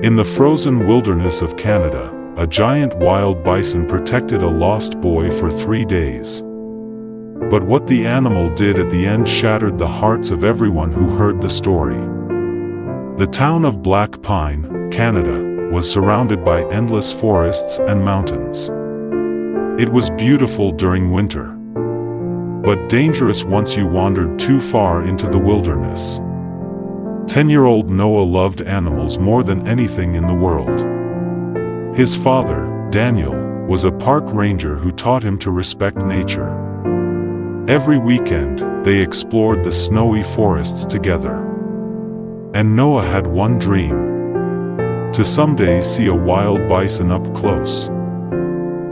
In the frozen wilderness of Canada, a giant wild bison protected a lost boy for 3 days. But what the animal did at the end shattered the hearts of everyone who heard the story. The town of Black Pine, Canada, was surrounded by endless forests and mountains. It was beautiful during winter, but dangerous once you wandered too far into the wilderness. 10-year-old Noah loved animals more than anything in the world. His father, Daniel, was a park ranger who taught him to respect nature. Every weekend, they explored the snowy forests together. And Noah had one dream: to someday see a wild bison up close.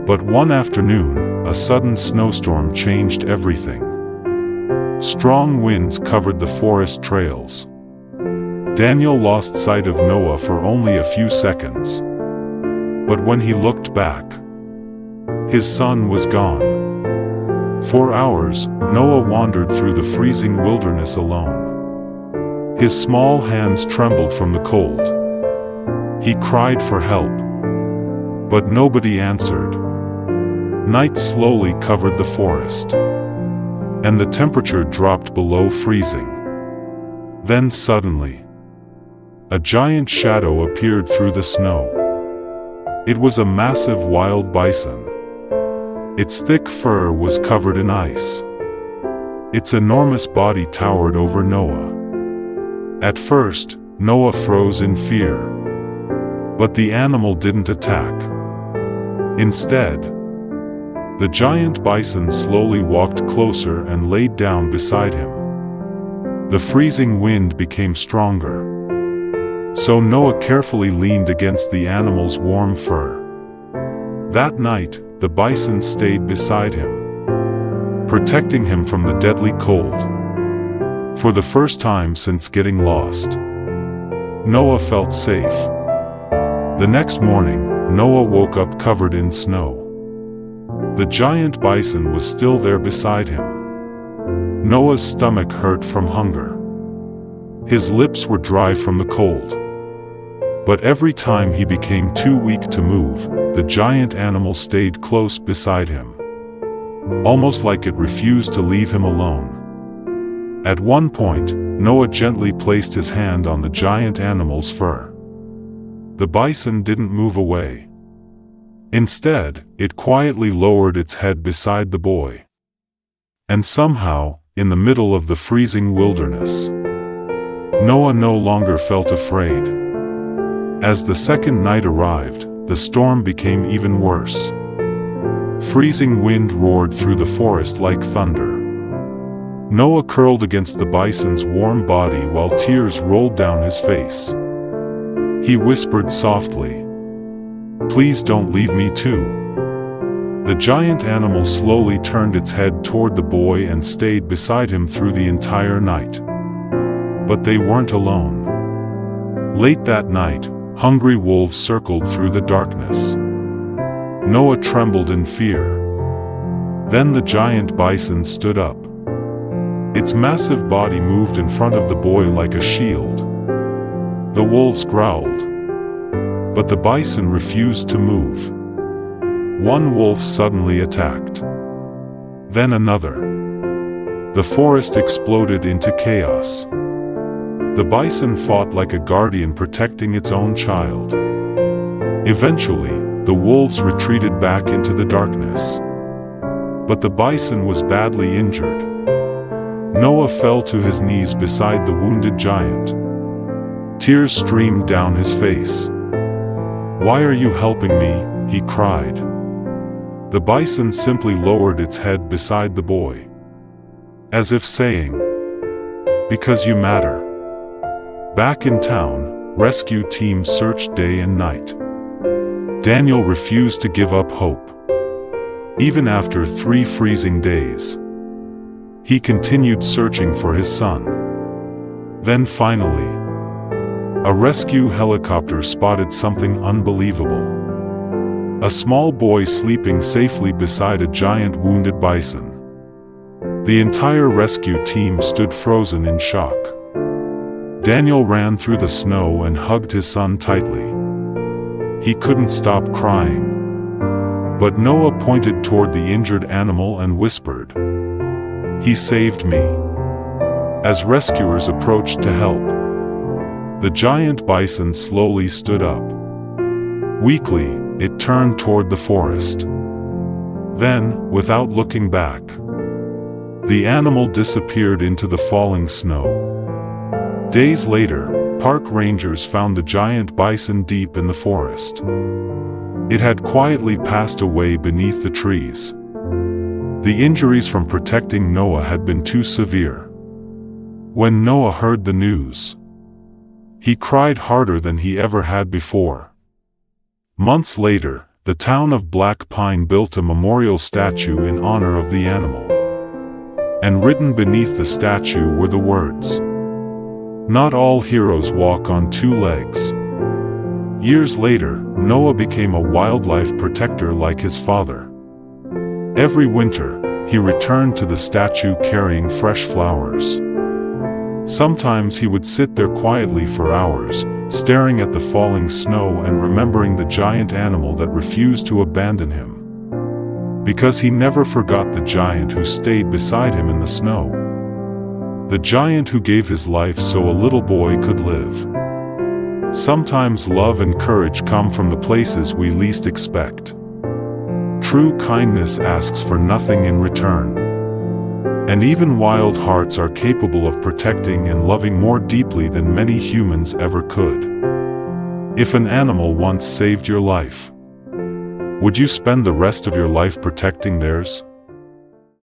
But one afternoon, a sudden snowstorm changed everything. Strong winds covered the forest trails. Daniel lost sight of Noah for only a few seconds. But when he looked back, his son was gone. For hours, Noah wandered through the freezing wilderness alone. His small hands trembled from the cold. He cried for help, but nobody answered. Night slowly covered the forest, and the temperature dropped below freezing. Then suddenly, a giant shadow appeared through the snow. It was a massive wild bison. Its thick fur was covered in ice. Its enormous body towered over Noah. At first, Noah froze in fear. But the animal didn't attack. Instead, the giant bison slowly walked closer and laid down beside him. The freezing wind became stronger, so Noah carefully leaned against the animal's warm fur. That night, the bison stayed beside him, protecting him from the deadly cold. For the first time since getting lost, Noah felt safe. The next morning, Noah woke up covered in snow. The giant bison was still there beside him. Noah's stomach hurt from hunger. His lips were dry from the cold. But every time he became too weak to move, the giant animal stayed close beside him, almost like it refused to leave him alone. At one point, Noah gently placed his hand on the giant animal's fur. The bison didn't move away. Instead, it quietly lowered its head beside the boy. And somehow, in the middle of the freezing wilderness, Noah no longer felt afraid. As the second night arrived, the storm became even worse. Freezing wind roared through the forest like thunder. Noah curled against the bison's warm body while tears rolled down his face. He whispered softly, "Please don't leave me too." The giant animal slowly turned its head toward the boy and stayed beside him through the entire night. But they weren't alone. Late that night, hungry wolves circled through the darkness. Noah trembled in fear. Then the giant bison stood up. Its massive body moved in front of the boy like a shield. The wolves growled, but the bison refused to move. One wolf suddenly attacked. Then another. The forest exploded into chaos. The bison fought like a guardian protecting its own child. Eventually, the wolves retreated back into the darkness. But the bison was badly injured. Noah fell to his knees beside the wounded giant. Tears streamed down his face. "Why are you helping me?" he cried. The bison simply lowered its head beside the boy, as if saying, "Because you matter." Back in town, rescue teams searched day and night. Daniel refused to give up hope. Even after 3 freezing days, he continued searching for his son. Then finally, a rescue helicopter spotted something unbelievable. A small boy sleeping safely beside a giant wounded bison. The entire rescue team stood frozen in shock. Daniel ran through the snow and hugged his son tightly. He couldn't stop crying. But Noah pointed toward the injured animal and whispered, "He saved me." As rescuers approached to help, the giant bison slowly stood up. Weakly, it turned toward the forest. Then, without looking back, the animal disappeared into the falling snow. Days later, park rangers found the giant bison deep in the forest. It had quietly passed away beneath the trees. The injuries from protecting Noah had been too severe. When Noah heard the news, he cried harder than he ever had before. Months later, the town of Black Pine built a memorial statue in honor of the animal. And written beneath the statue were the words, "Not all heroes walk on two legs." Years later, Noah became a wildlife protector like his father. Every winter, he returned to the statue carrying fresh flowers. Sometimes he would sit there quietly for hours, staring at the falling snow and remembering the giant animal that refused to abandon him. Because he never forgot the giant who stayed beside him in the snow. The giant who gave his life so a little boy could live. Sometimes love and courage come from the places we least expect. True kindness asks for nothing in return. And even wild hearts are capable of protecting and loving more deeply than many humans ever could. If an animal once saved your life, would you spend the rest of your life protecting theirs?